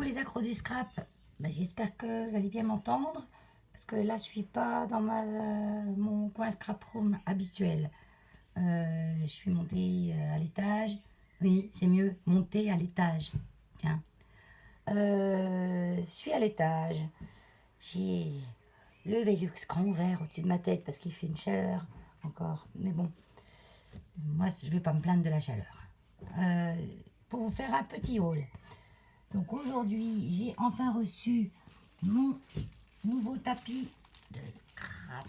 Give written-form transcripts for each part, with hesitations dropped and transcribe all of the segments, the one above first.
Coucou les accros du scrap, j'espère que vous allez bien m'entendre parce que là je suis pas dans mon coin scrap room habituel. Je suis montée à l'étage. Oui, c'est mieux, monter à l'étage. Tiens, je suis à l'étage. J'ai le Velux grand ouvert au-dessus de ma tête parce qu'il fait une chaleur encore. Mais bon, moi je vais pas me plaindre de la chaleur. Pour vous faire un petit haul. Donc aujourd'hui, j'ai enfin reçu mon nouveau tapis de scrap.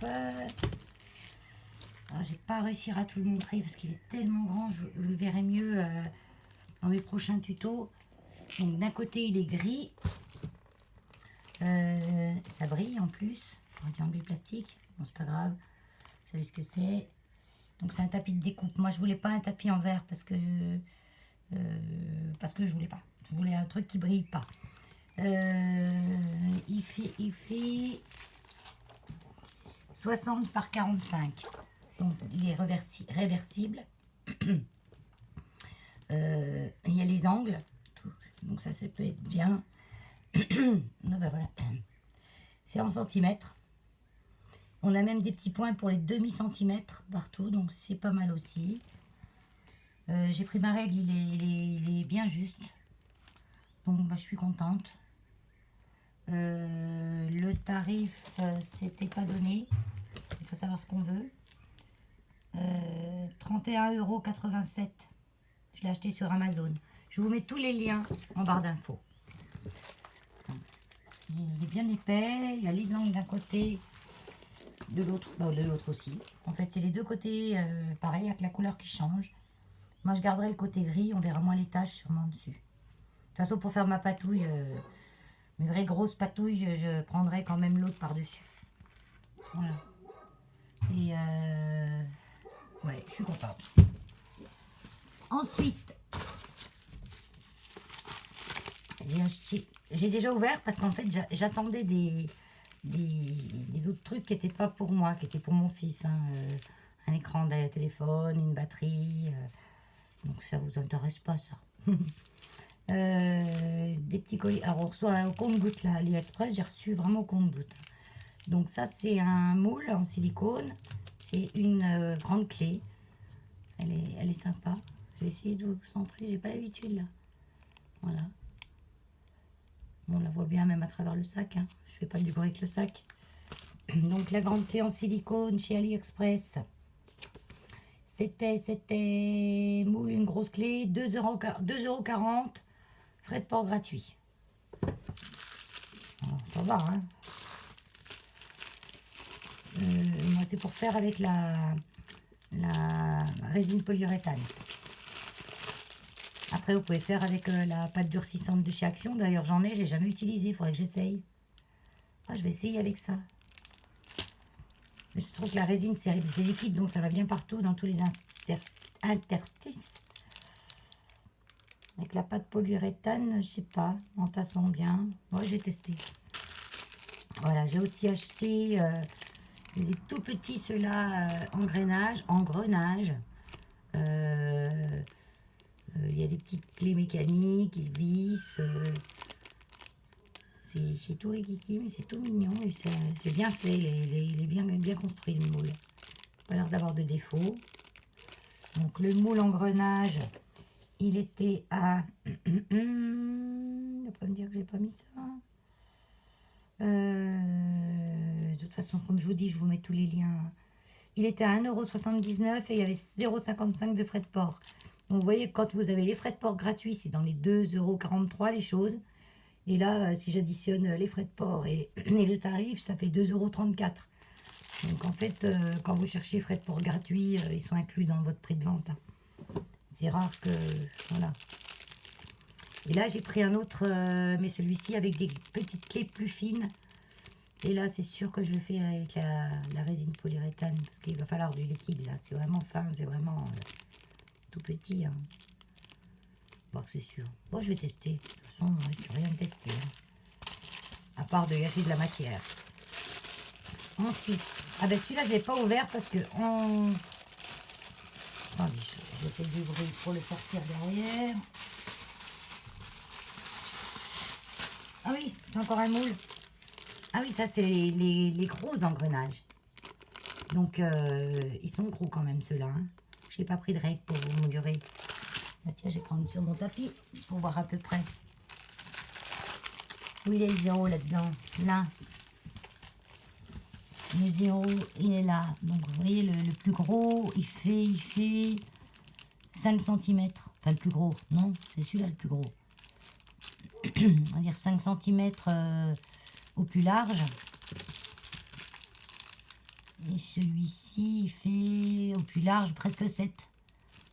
Alors, j'ai pas réussi à tout le montrer parce qu'il est tellement grand, vous le verrez mieux dans mes prochains tutos. Donc d'un côté, il est gris. Ça brille en plus. Un triangle plastique. Bon, c'est pas grave. Vous savez ce que c'est. Donc c'est un tapis de découpe. Moi, je voulais pas un tapis en verre parce que je voulais pas. Je voulais un truc qui brille pas. Il fait 60 par 45. Donc il est réversible. Il y a les angles. Donc ça peut être bien. Donc voilà. C'est en centimètres. On a même des petits points pour les demi-centimètres partout. Donc c'est pas mal aussi. J'ai pris ma règle, il est bien juste. Donc je suis contente. Le tarif, c'était pas donné. Il faut savoir ce qu'on veut. 31,87 €. Je l'ai acheté sur Amazon. Je vous mets tous les liens en barre d'infos. Il est bien épais. Il y a les angles d'un côté, de l'autre, de l'autre aussi. En fait, c'est les deux côtés pareil, avec la couleur qui change. Moi, je garderai le côté gris. On verra moins les taches sûrement dessus. De toute façon, pour faire ma patouille, mes vraies grosses patouilles, je prendrai quand même l'autre par-dessus. Voilà. Et ouais, je suis contente. Ensuite, j'ai déjà ouvert parce qu'en fait, j'attendais des autres trucs qui n'étaient pas pour moi, qui étaient pour mon fils. Hein. Un écran de téléphone, une batterie. Donc ça vous intéresse pas, ça. Des petits colis. Alors on reçoit au compte-gouttes là, AliExpress, j'ai reçu vraiment au compte-gouttes. Donc ça c'est un moule en silicone, c'est une grande clé. Elle est sympa. Je vais essayer de vous centrer, j'ai pas l'habitude là. Voilà. Bon, on la voit bien même à travers le sac. Hein. Je fais pas du bruit avec le sac. Donc la grande clé en silicone chez AliExpress. C'était moule, une grosse clé, 2,40 €, frais de port gratuit. Alors, ça va, hein. Moi, c'est pour faire avec la résine polyuréthane. Après, vous pouvez faire avec la pâte durcissante de chez Action. D'ailleurs, j'en ai, je l'ai jamais utilisé. Il faudrait que j'essaye. Ah, je vais essayer avec ça. Mais je trouve que la résine, c'est liquide, donc ça va bien partout, dans tous les interstices. Avec la pâte polyuréthane, je sais pas, en tassant bien. Moi, j'ai testé. Voilà, j'ai aussi acheté des tout petits, ceux-là, engrenage. Il y a des petites clés mécaniques, ils vissent. C'est tout rikiki, mais c'est tout mignon et c'est bien fait. Il est bien construit, le moule. Pas l'air d'avoir de défaut. Donc le moule engrenage, il était à... Il va pas me dire que j'ai pas mis ça. De toute façon, comme je vous dis, je vous mets tous les liens. Il était à 1,79 € et il y avait 0,55 € de frais de port. Donc vous voyez, quand vous avez les frais de port gratuits, c'est dans les 2,43 € les choses. Et là, si j'additionne les frais de port et le tarif, ça fait 2,34 €. Donc en fait, quand vous cherchez frais de port gratuits, ils sont inclus dans votre prix de vente. Hein. C'est rare que... Voilà. Et là, j'ai pris un autre, mais celui-ci avec des petites clés plus fines. Et là, c'est sûr que je le fais avec la résine polyuréthane, parce qu'il va falloir du liquide, là. C'est vraiment fin, c'est vraiment tout petit. Hein. Bon, c'est sûr. Bon, je vais tester. De toute façon, il ne reste rien à tester. Hein. À part de gâcher de la matière. Ensuite, ah ben celui-là, je ne l'ai pas ouvert parce que on... Attendez, je fais du bruit pour le sortir derrière. C'est encore un moule. Ah oui, ça, c'est les gros engrenages. Donc, ils sont gros quand même, ceux-là. Hein. Je n'ai pas pris de règle pour vous mesurer. Bah, tiens, je vais prendre sur mon tapis pour voir à peu près. Où il est le zéro là-dedans? Là. Le zéro, il est là. Donc, vous voyez, le plus gros, il fait 5 cm. Enfin, le plus gros. Non, c'est celui-là le plus gros. On va dire 5 cm au plus large. Et celui-ci, il fait au plus large presque 7.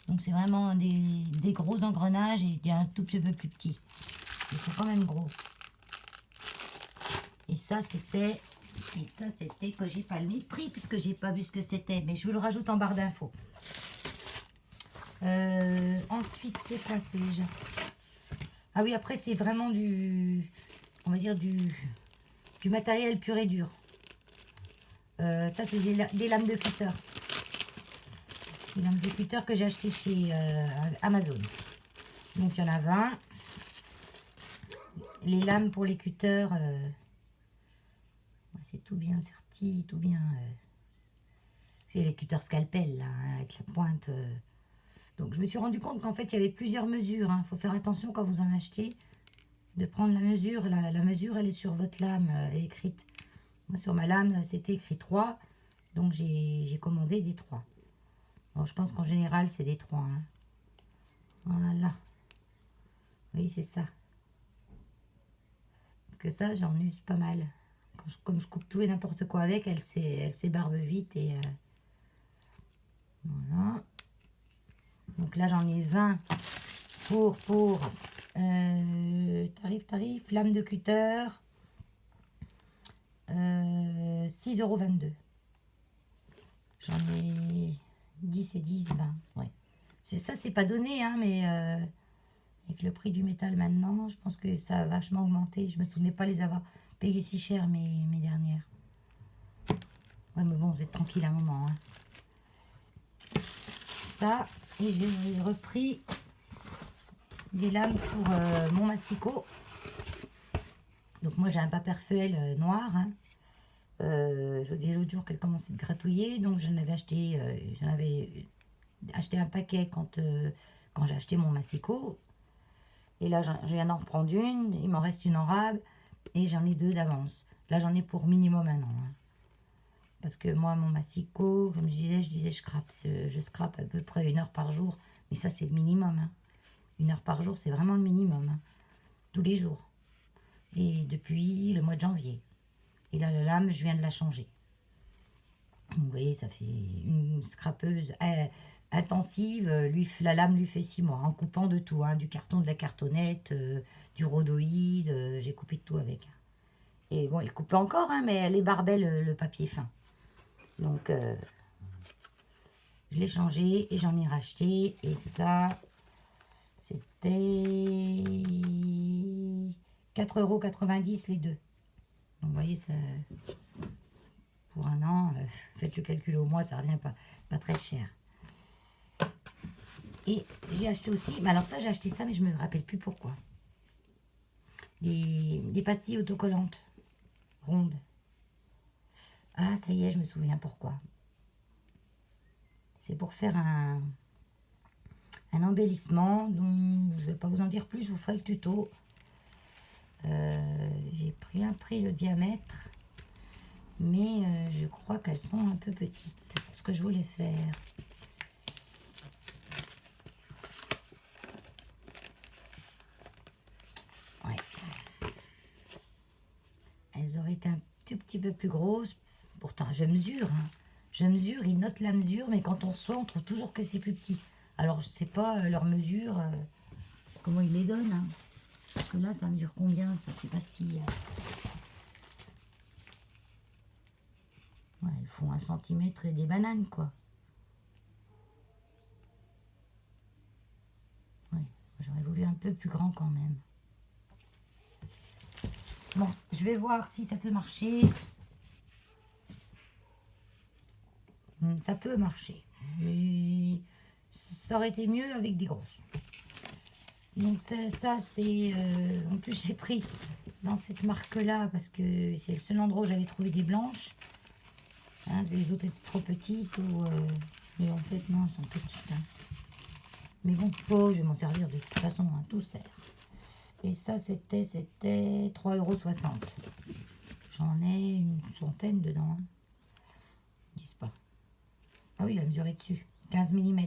Donc, c'est vraiment des gros engrenages et il y a un tout petit peu plus petit. Ils sont quand même gros. Et ça, c'était que j'ai pas le nez de prix puisque j'ai pas vu ce que c'était. Mais je vous le rajoute en barre d'infos. Ensuite, c'est quoi, sais-je? Ah oui, après, c'est vraiment on va dire du matériel pur et dur. Ça, c'est des lames de cutter. Des lames de cutter que j'ai acheté chez Amazon. Donc, il y en a 20. Les lames pour les cutters, c'est tout bien serti, tout bien. C'est les cutters scalpel, là, hein, avec la pointe. Donc, je me suis rendu compte qu'en fait, il y avait plusieurs mesures. Il faut faire attention quand vous en achetez, de prendre la mesure. La mesure, elle est sur votre lame, elle est écrite. Moi, sur ma lame, c'était écrit 3. Donc, j'ai commandé des 3. Bon, je pense qu'en général, c'est des 3. Hein. Voilà. Oui, c'est ça. Parce que ça, j'en use pas mal. Comme je coupe tout et n'importe quoi avec, elle s'ébarbe vite. Et voilà. Donc là, j'en ai 20 pour tarif, lame de cutter, 6,22 €. J'en ai 10 et 10, 20. Ouais. Ça, c'est pas donné, hein, mais avec le prix du métal maintenant, je pense que ça a vachement augmenté. Je me souvenais pas les avoir payés si cher, mes dernières. Ouais, mais bon, vous êtes tranquille un moment. Hein. Ça, et j'ai repris des lames pour mon massicot. Donc moi, j'ai un paperfuel noir. Hein. Je vous disais l'autre jour qu'elle commençait de gratouiller, donc j'en avais acheté un paquet quand j'ai acheté mon massicot. Et là, je viens d'en reprendre une, il m'en reste une en rab, et j'en ai 2 d'avance. Là, j'en ai pour minimum 1 an. Hein. Parce que moi, mon massicot, comme je disais, je scrape à peu près 1 heure par jour. Mais ça, c'est le minimum. Hein. 1 heure par jour, c'est vraiment le minimum. Hein. Tous les jours. Et depuis le mois de janvier. Et là, la lame, je viens de la changer. Vous voyez, ça fait une scrapeuse intensive. La lame lui fait 6 mois. En coupant de tout. Hein, du carton, de la cartonnette, du rhodoïde. J'ai coupé de tout avec. Et bon, elle coupe encore, hein, mais elle est barbelle le papier fin. Donc, je l'ai changé et j'en ai racheté. Et ça, c'était 4,90 € les deux. Donc, vous voyez, ça, pour 1 an, faites le calcul au mois, ça revient pas très cher. Et j'ai acheté aussi, mais alors ça, j'ai acheté ça, mais je me rappelle plus pourquoi. Des pastilles autocollantes, rondes. Ah, ça y est, je me souviens pourquoi. C'est pour faire un embellissement dont je ne vais pas vous en dire plus, je vous ferai le tuto. J'ai bien pris le diamètre, mais je crois qu'elles sont un peu petites pour ce que je voulais faire. Ouais. Elles auraient été un tout petit peu plus grosses. Pourtant, je mesure. Hein. Je mesure, ils notent la mesure, mais quand on reçoit, on trouve toujours que c'est plus petit. Alors, je ne sais pas leur mesure, comment ils les donnent. Hein. Parce que là, ça mesure combien? Ça, c'est pas si... Ouais, elles font 1 centimètre et des bananes, quoi. Ouais, j'aurais voulu un peu plus grand quand même. Bon, je vais voir si ça peut marcher. Ça peut marcher. Mais ça aurait été mieux avec des grosses. Donc ça c'est... en plus j'ai pris dans cette marque-là, parce que c'est le seul endroit où j'avais trouvé des blanches. Hein, les autres étaient trop petites, mais en fait, non, elles sont petites. Hein. Mais bon, je vais m'en servir de toute façon, hein, tout sert. Et ça, c'était 3,60 €. J'en ai une centaine dedans. Hein. Ils disent pas. Ah oui, il a mesuré dessus. 15 mm.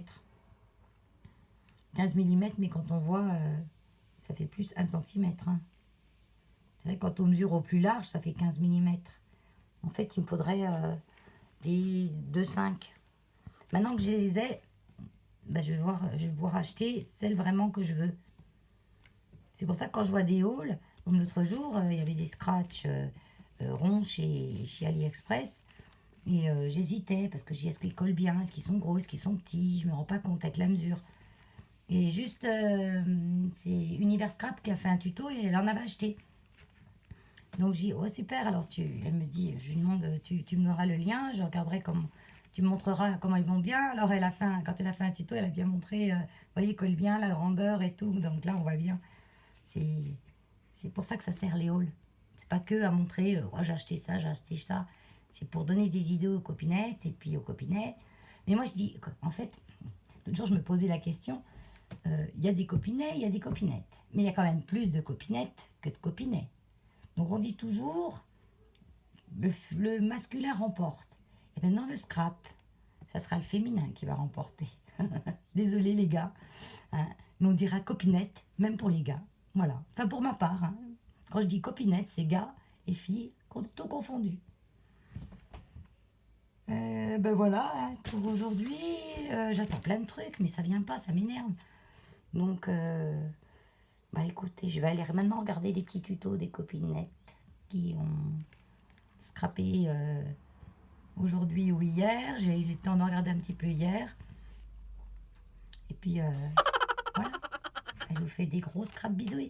15 mm, mais quand on voit, ça fait plus 1 cm. Hein. C'est vrai, quand on mesure au plus large, ça fait 15 mm. En fait, il me faudrait des 2,5. Maintenant que je les ai, ben, je vais pouvoir acheter celles vraiment que je veux. C'est pour ça que quand je vois des hauls, comme l'autre jour, il y avait des scratchs ronds chez AliExpress. Et j'hésitais parce que je dis est-ce qu'ils collent bien, est-ce qu'ils sont gros, est-ce qu'ils sont petits, je me rends pas compte avec la mesure. Et juste, c'est Univers Scrap qui a fait un tuto et elle en avait acheté. Donc j'ai dit, oh super, alors elle me dit, je lui demande, tu me donneras le lien, je regarderai comment, tu me montreras comment ils vont bien. Alors quand elle a fait un tuto, elle a bien montré, vous voyez, ils collent bien, la grandeur et tout. Donc là, on voit bien. C'est pour ça que ça sert les hauls. C'est pas que à montrer, oh, j'ai acheté ça, j'ai acheté ça. C'est pour donner des idées aux copinettes et puis aux copinets. Mais moi, je dis, en fait, l'autre jour, je me posais la question, il y a des copinets, il y a des copinettes. Mais il y a quand même plus de copinettes que de copinets. Donc on dit toujours, le masculin remporte. Et bien dans le scrap, ça sera le féminin qui va remporter. Désolé les gars. Hein, mais on dira copinette, même pour les gars. Voilà. Enfin pour ma part. Hein. Quand je dis copinette, c'est gars et filles, tout confondu. Ben voilà, hein, pour aujourd'hui, j'attends plein de trucs, mais ça vient pas, ça m'énerve. Donc, bah écoutez, je vais aller maintenant regarder des petits tutos des copinettes qui ont scrappé aujourd'hui ou hier. J'ai eu le temps d'en regarder un petit peu hier. Et puis, voilà. Je vous fais des gros scrap bisous.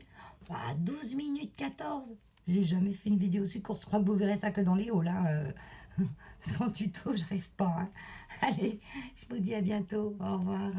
Wow, 12 minutes 14. J'ai jamais fait une vidéo aussi courte. Je crois que vous verrez ça que dans les hauts, là. Parce qu'en tuto, j'arrive pas. Hein. Allez, je vous dis à bientôt. Au revoir.